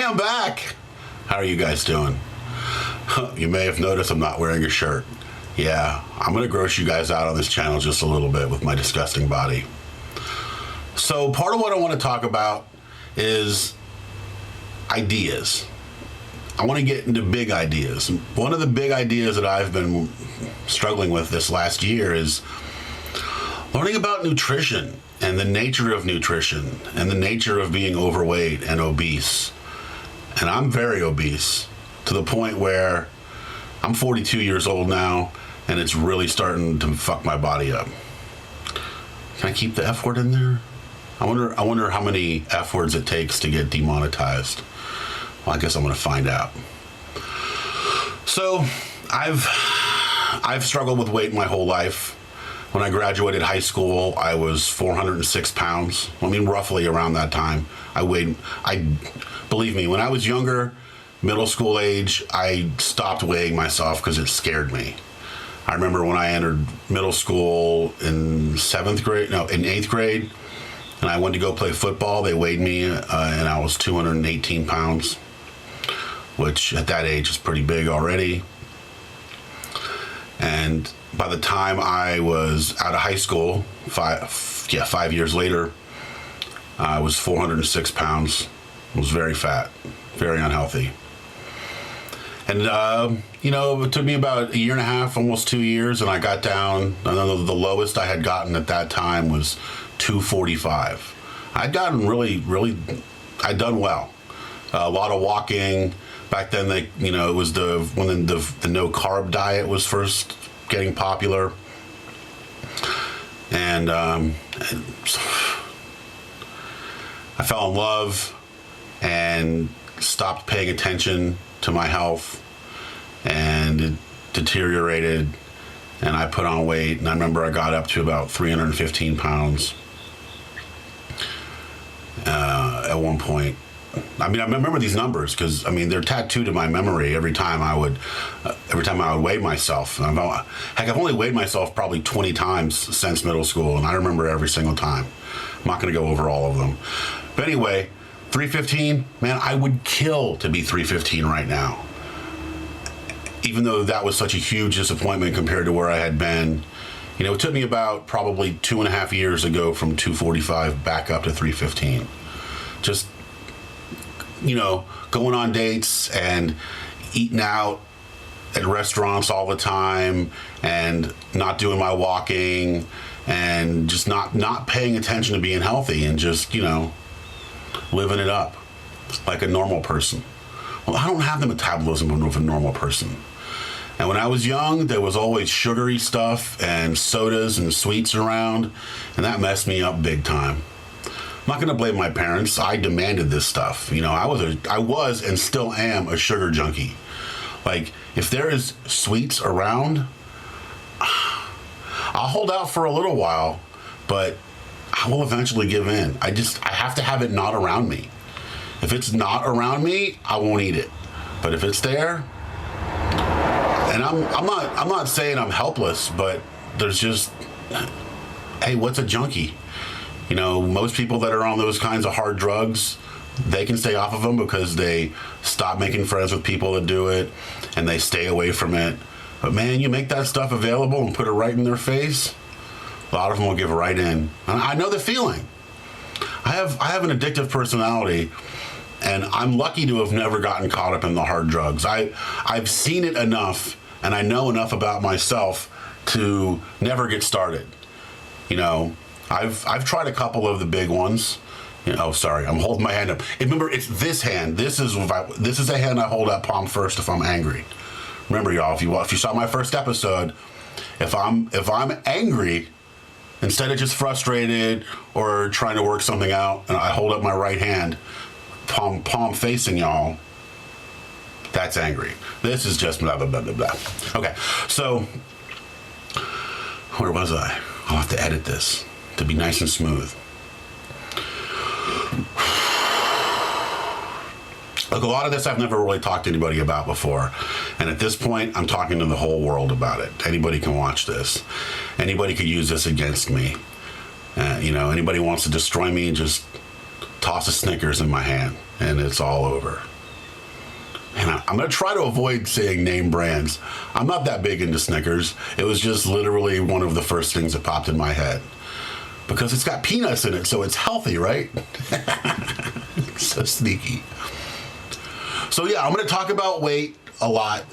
I'm back. How are you guys doing? You may have noticed I'm not wearing a shirt. Yeah, I'm gonna gross you guys out on this channel just a little bit with my disgusting body. So part of what I want to talk about is ideas. I want to get into big ideas. One of the big ideas that I've been struggling with this last year is learning about nutrition and the nature of nutrition and the nature of being overweight and obese. And I'm very obese to the point where I'm 42 years old now and it's really starting to fuck my body up. Can I keep the F word in there? I wonder how many F words it takes to get demonetized. Well, I guess I'm gonna find out. So I've struggled with weight my whole life. When I graduated high school, I was 406 pounds. I mean, roughly around that time. Believe me, when I was younger, middle school age, I stopped weighing myself because it scared me. I remember when I entered middle school in in eighth grade, and I went to go play football. They weighed me, and I was 218 pounds, which at that age is pretty big already. And by the time I was out of high school, 5 years later, I was 406 pounds. I was very fat, very unhealthy. And, it took me about a year and a half, almost 2 years, and I got down. I know the lowest I had gotten at that time was 245. I'd gotten I'd done well. A lot of walking. Back then, it was when the no carb diet was first getting popular. And I fell in love and stopped paying attention to my health, and it deteriorated, and I put on weight, and I remember I got up to about 315 pounds at one point. I mean, I remember these numbers because they're tattooed in my memory every time I would weigh myself. Heck, I've only weighed myself probably 20 times since middle school, and I remember every single time. I'm not going to go over all of them, but anyway, 315, man, I would kill to be 315 right now. Even though that was such a huge disappointment compared to where I had been. It took me about probably 2.5 years to go from 245 back up to 315. Just, going on dates and eating out at restaurants all the time and not doing my walking and just not paying attention to being healthy and just, living it up like a normal person. Well, I don't have the metabolism of a normal person. And when I was young, there was always sugary stuff and sodas and sweets around, and that messed me up big time. I'm not gonna blame my parents. I demanded this stuff. I was and still am a sugar junkie. Like, if there is sweets around, I'll hold out for a little while, but I will eventually give in. I have to have it not around me. If it's not around me, I won't eat it. But if it's there, and I'm not saying I'm helpless, but there's just, hey, what's a junkie? Most people that are on those kinds of hard drugs, they can stay off of them because they stop making friends with people that do it and they stay away from it. But man, you make that stuff available and put it right in their face, a lot of them will give right in. I know the feeling. I have an addictive personality, and I'm lucky to have never gotten caught up in the hard drugs. I've seen it enough, and I know enough about myself to never get started. I've tried a couple of the big ones. Sorry, I'm holding my hand up. Remember, it's this hand. This is a hand I hold up palm first if I'm angry. Remember, y'all, if you saw my first episode, if I'm angry, instead of just frustrated or trying to work something out, and I hold up my right hand, palm facing y'all, that's angry. This is just blah, blah, blah, blah, blah. Okay, so where was I? I'll have to edit this to be nice and smooth. Look, a lot of this I've never really talked to anybody about before. And at this point, I'm talking to the whole world about it. Anybody can watch this. Anybody could use this against me. Anybody wants to destroy me, just toss a Snickers in my hand and it's all over. And I'm going to try to avoid saying name brands. I'm not that big into Snickers. It was just literally one of the first things that popped in my head. Because it's got peanuts in it, so it's healthy, right? So sneaky. So yeah, I'm going to talk about weight a lot.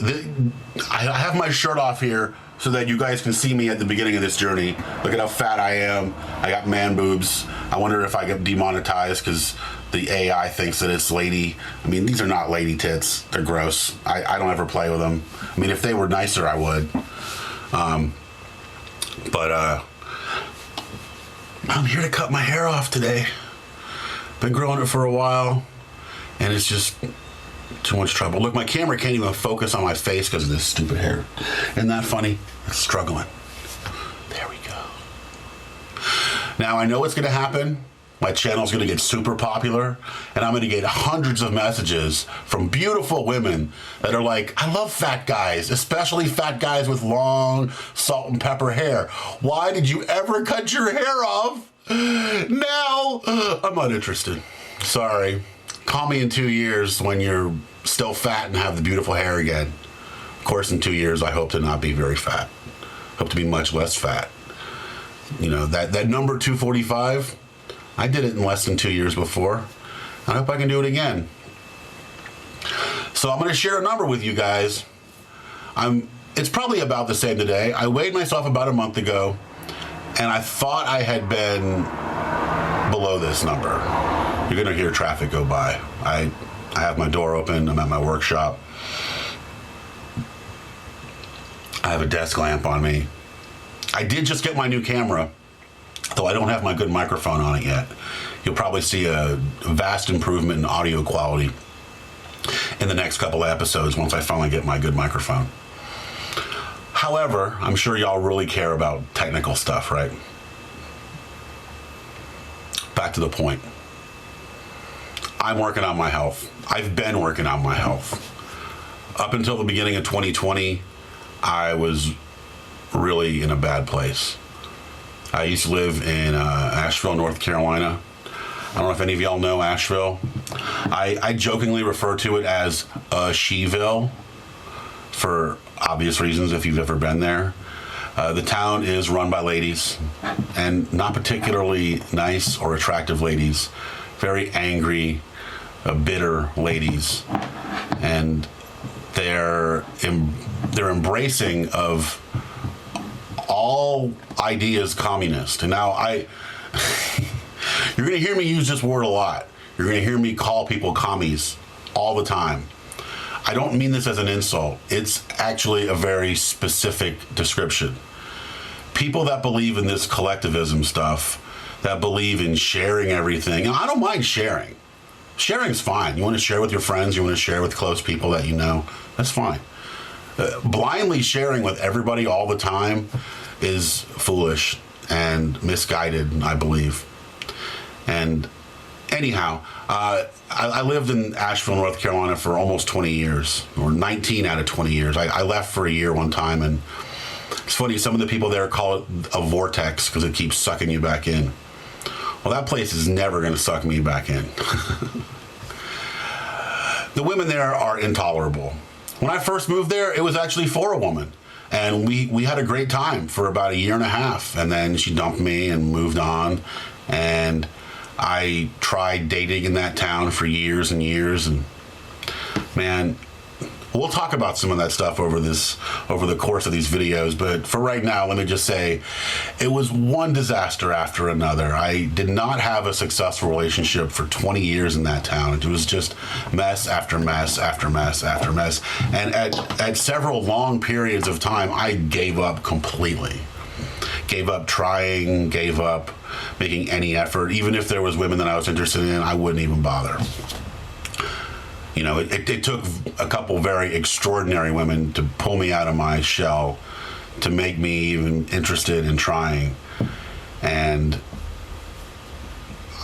I have my shirt off here so that you guys can see me at the beginning of this journey. Look at how fat I am. I got man boobs. I wonder if I get demonetized because the AI thinks that it's lady. I mean, these are not lady tits. They're gross. I don't ever play with them. I mean, if they were nicer, I would. But I'm here to cut my hair off today. Been growing it for a while, and it's just too much trouble. Look, my camera can't even focus on my face because of this stupid hair. Isn't that funny? It's struggling. There we go. Now, I know what's going to happen. My channel's going to get super popular, and I'm going to get hundreds of messages from beautiful women that are like, I love fat guys, especially fat guys with long salt and pepper hair. Why did you ever cut your hair off? Now, I'm not interested. Sorry. Call me in 2 years when you're still fat and have the beautiful hair again. Of course, in 2 years, I hope to not be very fat. Hope to be much less fat. You know, that number 245, I did it in less than 2 years before. I hope I can do it again. So I'm going to share a number with you guys. It's probably about the same today. I weighed myself about a month ago, and I thought I had been below this number. You're going to hear traffic go by. I have my door open. I'm at my workshop. I have a desk lamp on me. I did just get my new camera, though I don't have my good microphone on it yet. You'll probably see a vast improvement in audio quality in the next couple of episodes once I finally get my good microphone. However, I'm sure y'all really care about technical stuff, right? Back to the point. I'm working on my health. I've been working on my health. Up until the beginning of 2020, I was really in a bad place. I used to live in Asheville, North Carolina. I don't know if any of y'all know Asheville. I jokingly refer to it as Sheville for obvious reasons if you've ever been there. The town is run by ladies, and not particularly nice or attractive ladies. Very angry, bitter ladies, and they're embracing of all ideas communist. And now you're going to hear me use this word a lot. You're going to hear me call people commies all the time. I don't mean this as an insult. It's actually a very specific description. People that believe in this collectivism stuff, that believe in sharing everything. And I don't mind sharing. Sharing's fine. You want to share with your friends, you want to share with close people that you know, that's fine. Blindly sharing with everybody all the time is foolish and misguided, I believe. And anyhow, I lived in Asheville, North Carolina for almost 20 years, or 19 out of 20 years. I left for a year one time, and it's funny, some of the people there call it a vortex because it keeps sucking you back in. Well, that place is never going to suck me back in. The women there are intolerable. When I first moved there, it was actually for a woman. And we had a great time for about a year and a half. And then she dumped me and moved on. And I tried dating in that town for years and years. And man, we'll talk about some of that stuff over the course of these videos. But for right now, let me just say, it was one disaster after another. I did not have a successful relationship for 20 years in that town. It was just mess after mess after mess after mess. And at several long periods of time, I gave up completely. Gave up trying, gave up making any effort. Even if there was women that I was interested in, I wouldn't even bother. You know, it took a couple very extraordinary women to pull me out of my shell, to make me even interested in trying. And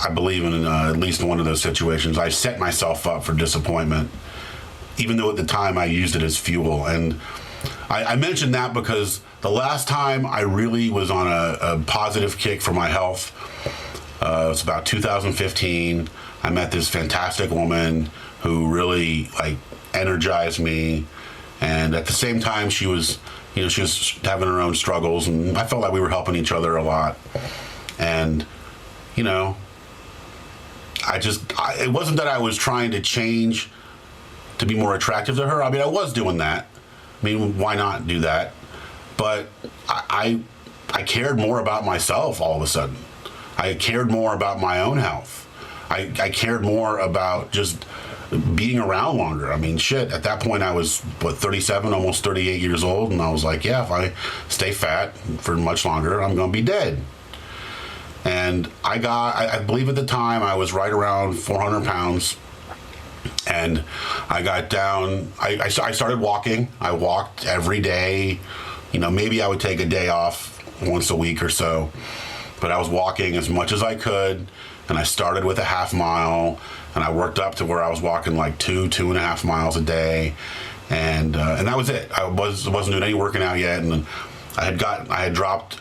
I believe in at least one of those situations, I set myself up for disappointment, even though at the time I used it as fuel. And I mentioned that because the last time I really was on a positive kick for my health, it was about 2015. I met this fantastic woman who really like energized me. And at the same time, she was having her own struggles, and I felt like we were helping each other a lot. And, you know, it wasn't that I was trying to change to be more attractive to her. I mean, I was doing that. I mean, why not do that? But I cared more about myself all of a sudden. I cared more about my own health. I cared more about just being around longer. I mean, shit, at that point I was, 37, almost 38 years old, and I was like, yeah, if I stay fat for much longer, I'm going to be dead. And I believe at the time I was right around 400 pounds. And I got down, I started walking. I walked every day. You know, maybe I would take a day off once a week or so. But I was walking as much as I could. And I started with a half mile. And I worked up to where I was walking like 2.5 miles a day. And that was it. I wasn't doing any working out yet. And I had dropped.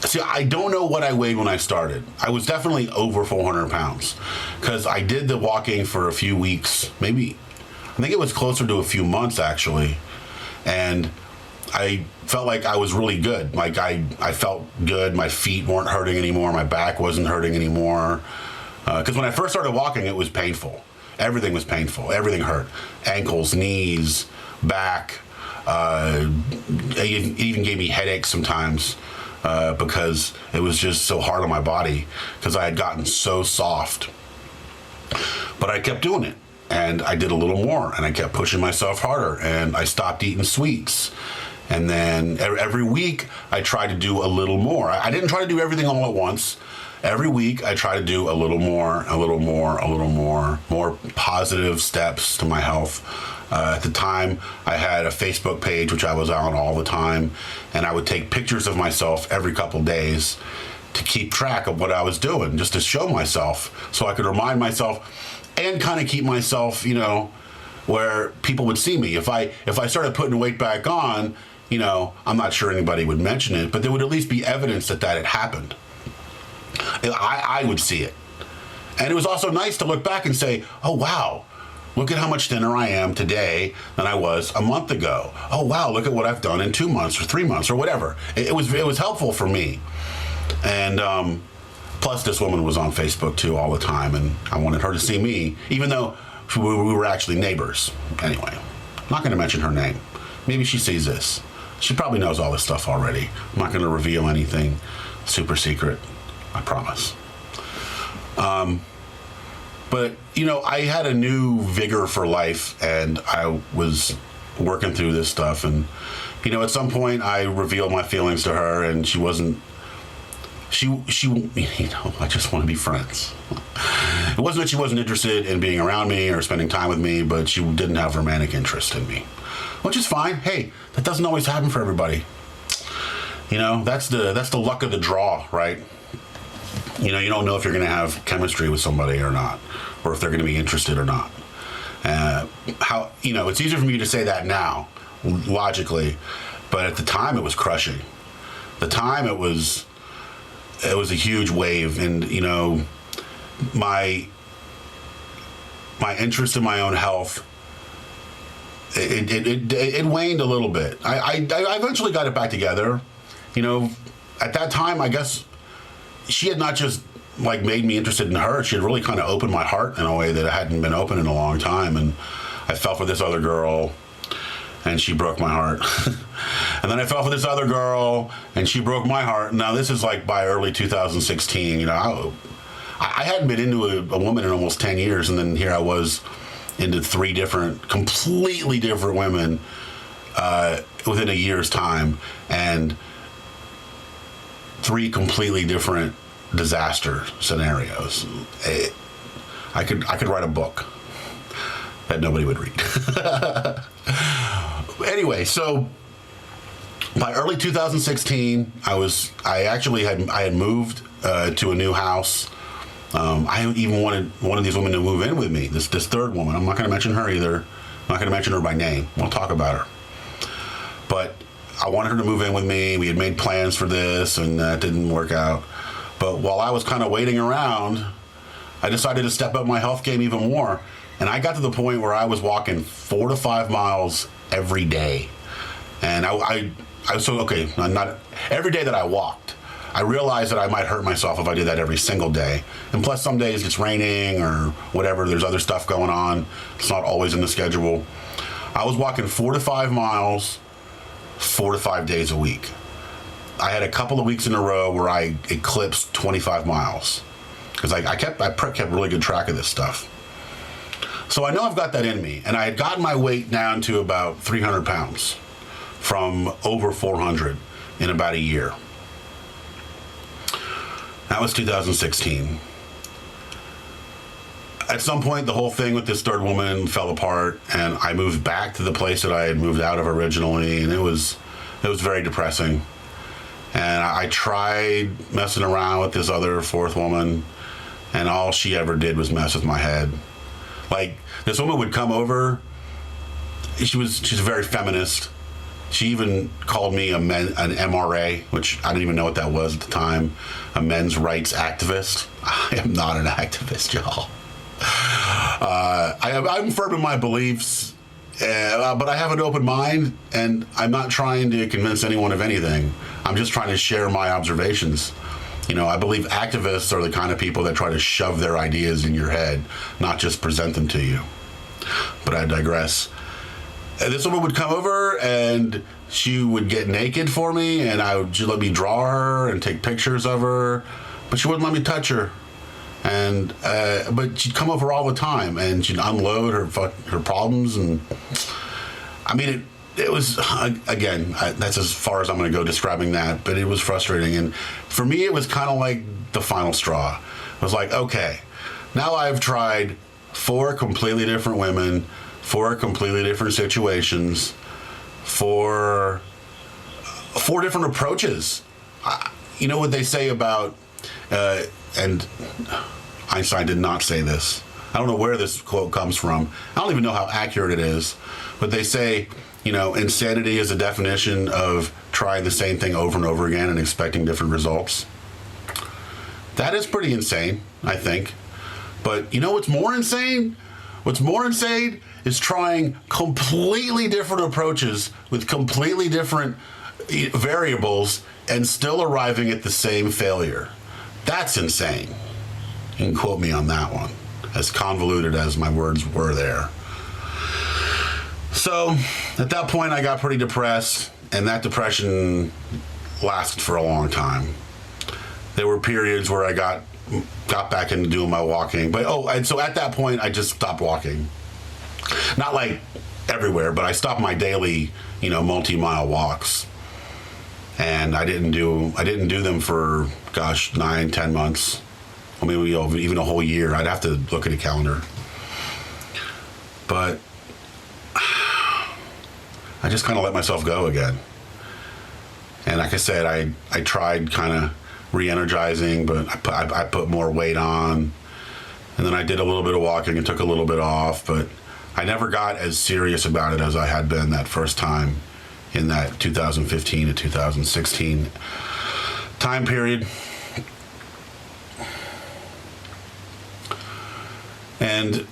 See, I don't know what I weighed when I started. I was definitely over 400 pounds because I did the walking for a few weeks, maybe, I think it was closer to a few months actually. And I felt like I was really good. Like I felt good. My feet weren't hurting anymore. My back wasn't hurting anymore. Because when I first started walking, it was painful. Everything was painful. Everything hurt. Ankles, knees, back. It even gave me headaches sometimes. Because it was just so hard on my body because I had gotten so soft. But I kept doing it, and I did a little more, and I kept pushing myself harder, and I stopped eating sweets. And then every week I tried to do a little more. I didn't try to do everything all at once. Every week I try to do a little more, more positive steps to my health. At the time, I had a Facebook page, which I was on all the time, and I would take pictures of myself every couple days to keep track of what I was doing, just to show myself, so I could remind myself and kind of keep myself, you know, where people would see me. If I started putting weight back on, you know, I'm not sure anybody would mention it, but there would at least be evidence that had happened. I would see it. And it was also nice to look back and say, oh, wow, look at how much thinner I am today than I was a month ago. Oh, wow, look at what I've done in 2 months or 3 months or whatever. It was helpful for me. And plus, this woman was on Facebook, too, all the time, and I wanted her to see me, even though we were actually neighbors. Anyway, I'm not going to mention her name. Maybe she sees this. She probably knows all this stuff already. I'm not going to reveal anything super secret. I promise. But, you know, I had a new vigor for life, and I was working through this stuff. And, you know, at some point I revealed my feelings to her, and she, you know, I just want to be friends. It wasn't that she wasn't interested in being around me or spending time with me, but she didn't have romantic interest in me, which is fine. Hey, that doesn't always happen for everybody. You know, that's the luck of the draw, right? You know, you don't know if you're going to have chemistry with somebody or not, or if they're going to be interested or not. You know, it's easier for me to say that now, logically, but at the time it was crushing. The time it was a huge wave, and you know, my interest in my own health, it waned a little bit. I eventually got it back together. You know, at that time, I guess she had not just like made me interested in her. She had really kind of opened my heart in a way that it hadn't been open in a long time. And I fell for this other girl, and she broke my heart. And then I fell for this other girl, and she broke my heart. Now this is like by early 2016. You know, I hadn't been into a woman in almost 10 years, and then here I was into 3 completely different women within a year's time, and 3 completely different disaster scenarios. I could write a book that nobody would read. Anyway, so by early 2016, I had moved to a new house. I even wanted one of these women to move in with me. This third woman. I'm not going to mention her either. I'm not going to mention her by name. We'll talk about her. But I wanted her to move in with me. We had made plans for this, and that didn't work out. But while I was kind of waiting around, I decided to step up my health game even more. And I got to the point where I was walking 4 to 5 miles every day. And I so, okay, not every day that I walked. I realized that I might hurt myself if I did that every single day. And plus, some days it's raining or whatever. There's other stuff going on. It's not always in the schedule. I was walking 4 to 5 miles, 4 to 5 days a week. I had a couple of weeks in a row where I eclipsed 25 miles because I kept really good track of this stuff. So I know I've got that in me, and I had gotten my weight down to about 300 pounds from over 400 in about a year. That was 2016. At some point, the whole thing with this third woman fell apart, and I moved back to the place that I had moved out of originally, and it was very depressing. And I tried messing around with this other fourth woman, and all she ever did was mess with my head. Like, this woman would come over. She's very feminist. She even called me an MRA, which I didn't even know what that was at the time, a men's rights activist. I am not an activist, y'all. I'm firm in my beliefs, but I have an open mind, and I'm not trying to convince anyone of anything. I'm just trying to share my observations. You know, I believe activists are the kind of people that try to shove their ideas in your head, not just present them to you. But I digress. This woman would come over and she would get naked for me, and she'd let me draw her and take pictures of her, but she wouldn't let me touch her. And but she'd come over all the time, and she'd unload her problems. And I mean, it was, again, that's as far as I'm going to go describing that, but it was frustrating. And for me, it was kind of like the final straw. It was like, okay, now I've tried 4 completely different women, 4 completely different situations, 4 different approaches. You know what they say about, and Einstein did not say this. I don't know where this quote comes from. I don't even know how accurate it is. But they say, you know, insanity is a definition of trying the same thing over and over again and expecting different results. That is pretty insane, I think. But you know what's more insane? What's more insane is trying completely different approaches with completely different variables and still arriving at the same failure. That's insane. You can quote me on that one, as convoluted as my words were there. So at that point, I got pretty depressed, and that depression lasted for a long time. There were periods where I got back into doing my walking, but and so at that point, I just stopped walking. Not like everywhere, but I stopped my daily, multi-mile walks, and I didn't do them for 9-10 months, or maybe even a whole year. I'd have to look at a calendar, but I just kind of let myself go again. And like I said, I tried kind of re-energizing, but I put more weight on, and then I did a little bit of walking and took a little bit off, but I never got as serious about it as I had been that first time in that 2015 to 2016 time period. And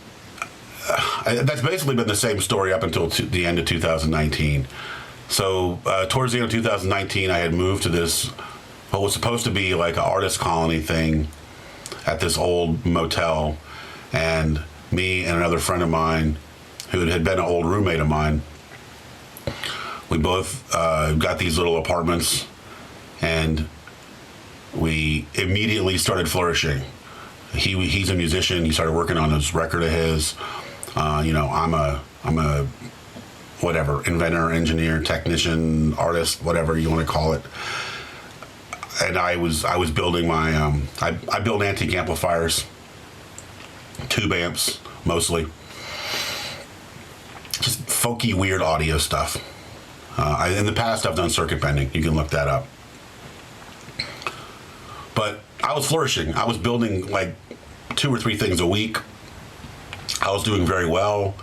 that's basically been the same story up until the end of 2019. So towards the end of 2019, I had moved to this, what was supposed to be like an artist colony thing at this old motel. And me and another friend of mine, who had been an old roommate of mine, we both got these little apartments, and we immediately started flourishing. He's a musician. He started working on this record of his. I'm a whatever, inventor, engineer, technician, artist, whatever you want to call it. And I was building my I build antique amplifiers, tube amps mostly, just folky, weird audio stuff. In the past, I've done circuit bending. You can look that up. But I was flourishing. I was building like 2 or 3 things a week. I was doing very well,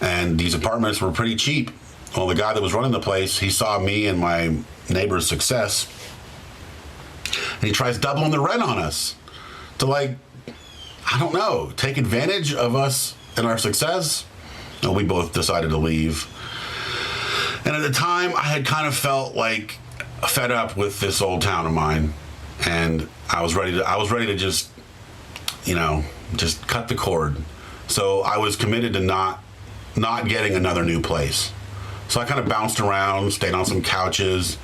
and these apartments were pretty cheap. Well, the guy that was running the place, he saw me and my neighbor's success, and he tries doubling the rent on us to like I don't know, take advantage of us and our success. And we both decided to leave. And at the time, I had kind of felt like fed up with this old town of mine, and I was ready to just, just cut the cord. So I was committed to not getting another new place. So I kind of bounced around, stayed on some couches,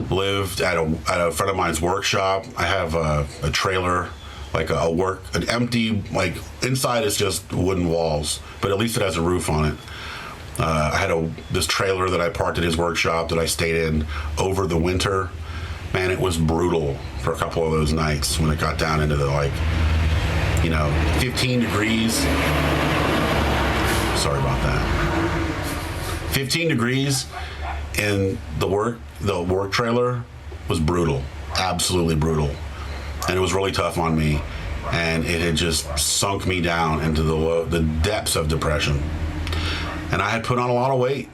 lived at a friend of mine's workshop. I have a trailer, like an empty, like inside is just wooden walls, but at least it has a roof on it. I had this trailer that I parked at his workshop that I stayed in over the winter. Man, it was brutal for a couple of those nights when it got down into the 15 degrees. Sorry about that. 15 degrees in the work trailer was brutal, absolutely brutal. And it was really tough on me. And it had just sunk me down into the depths of depression. And I had put on a lot of weight.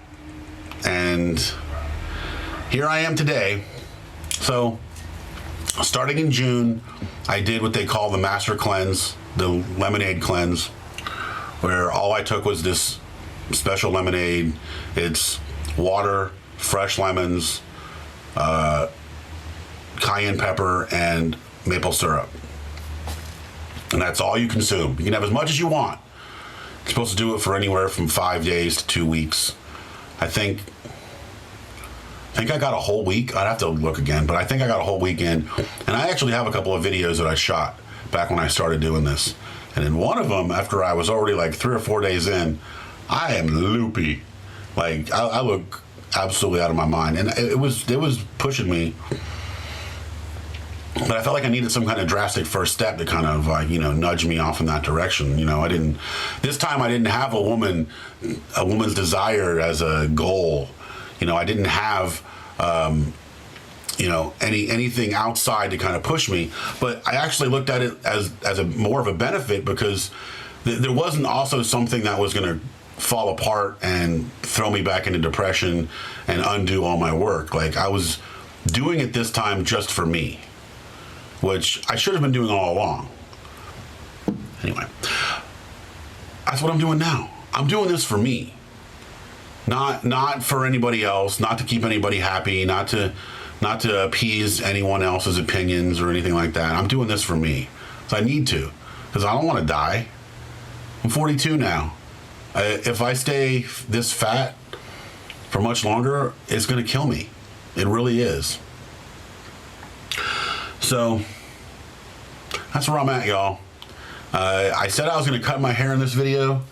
And here I am today. So, starting in June, I did what they call the Master Cleanse, the lemonade cleanse, where all I took was this special lemonade. It's water, fresh lemons, cayenne pepper, and maple syrup. And that's all you consume. You can have as much as you want. You're supposed to do it for anywhere from 5 days to 2 weeks. I think I got a whole week. I'd have to look again, but I think I got a whole weekend. And I actually have a couple of videos that I shot back when I started doing this. And in one of them, after I was already like 3 or 4 days in, I am loopy. Like I look absolutely out of my mind. And it was pushing me. But I felt like I needed some kind of drastic first step to kind of, nudge me off in that direction. This time I didn't have a woman's desire as a goal. I didn't have, anything outside to kind of push me. But I actually looked at it as a more of a benefit, because there wasn't also something that was going to fall apart and throw me back into depression and undo all my work. Like, I was doing it this time just for me, which I should have been doing all along. Anyway, that's what I'm doing now. I'm doing this for me. Not for anybody else, not to keep anybody happy, not to appease anyone else's opinions or anything like that. I'm doing this for me. So I need to, because I don't want to die. I'm 42 now. If I stay this fat for much longer, it's going to kill me. It really is. So that's where I'm at, y'all. I said I was going to cut my hair in this video.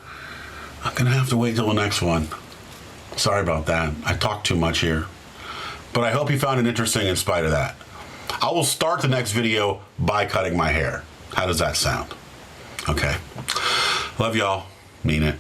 I'm going to have to wait till the next one. Sorry about that. I talked too much here. But I hope you found it interesting in spite of that. I will start the next video by cutting my hair. How does that sound? Okay. Love y'all. Mean it.